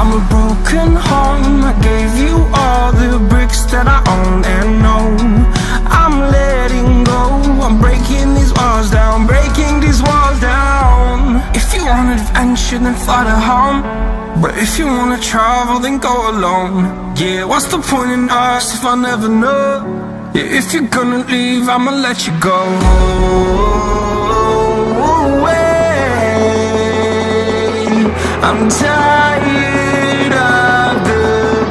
I'm a broken home. I gave you all the bricks that I own and know. I'm letting go. I'm breaking these walls down, breaking these walls down. If you want adventure, then fly to home. But if you wanna travel, then go alone. Yeah, what's the point in us if I never know? Yeah, if you're gonna leave, I'ma let you go. I'm tired of the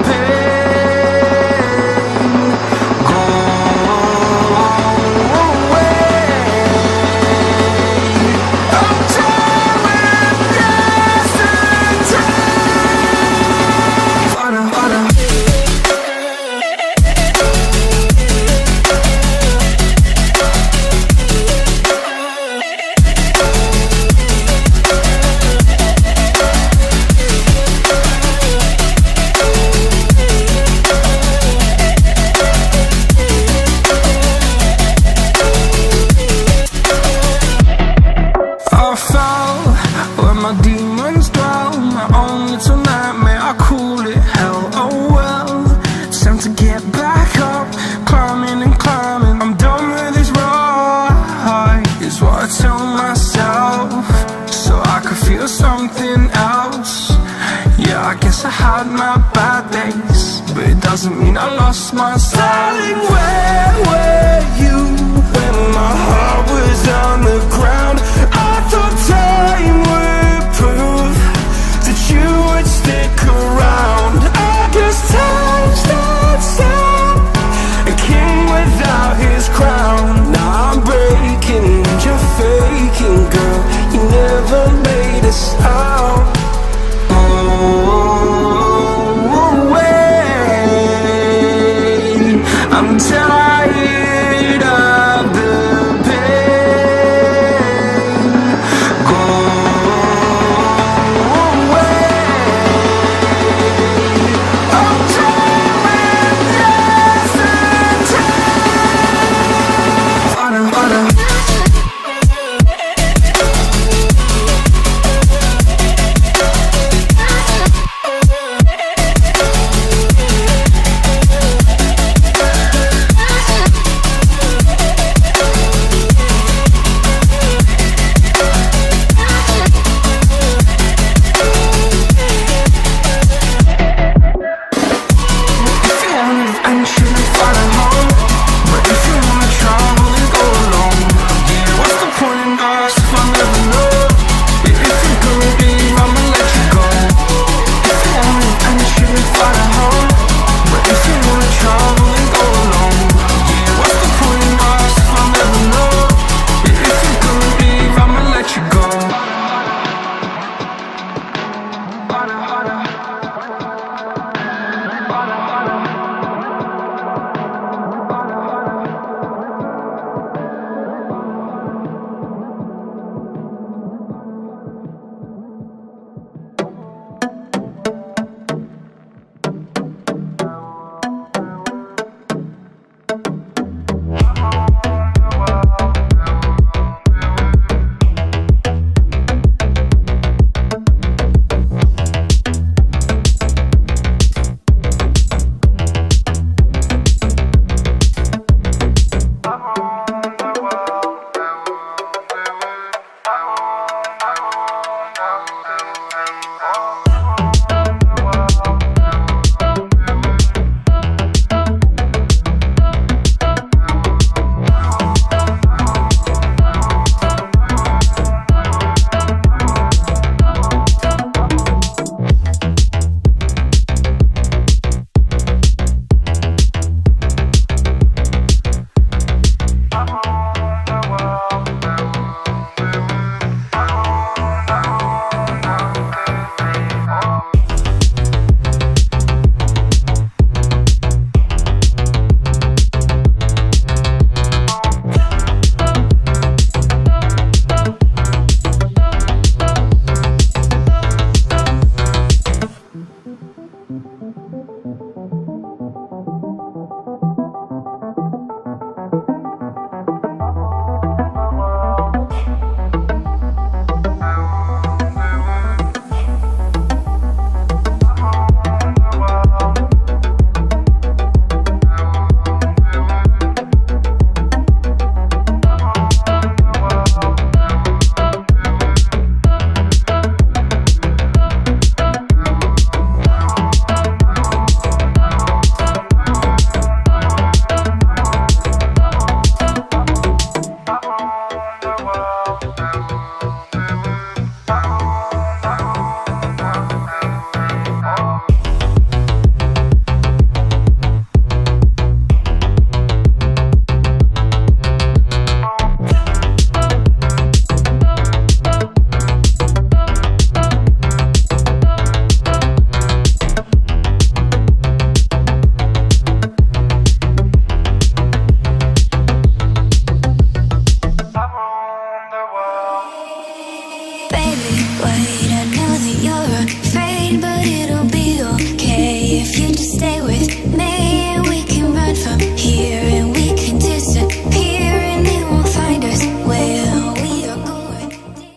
pain. Go away. I'm tired with yesterday. Harder, harder. I fell where my demons dwell. My own little nightmare, I call it hell. Oh well, it's time to get back up. Climbing and climbing, I'm done with this ride, is what I tell myself, so I could feel something else. Yeah, I guess I had my bad days, but it doesn't mean I lost my style. Darling, where were you when my heart was on the ground? I thought time would prove that you would stick around. I guess time stands still, a king without his crown. Now I'm breaking and you're faking, girl. You never made a sound. Oh, wait, I'm tired.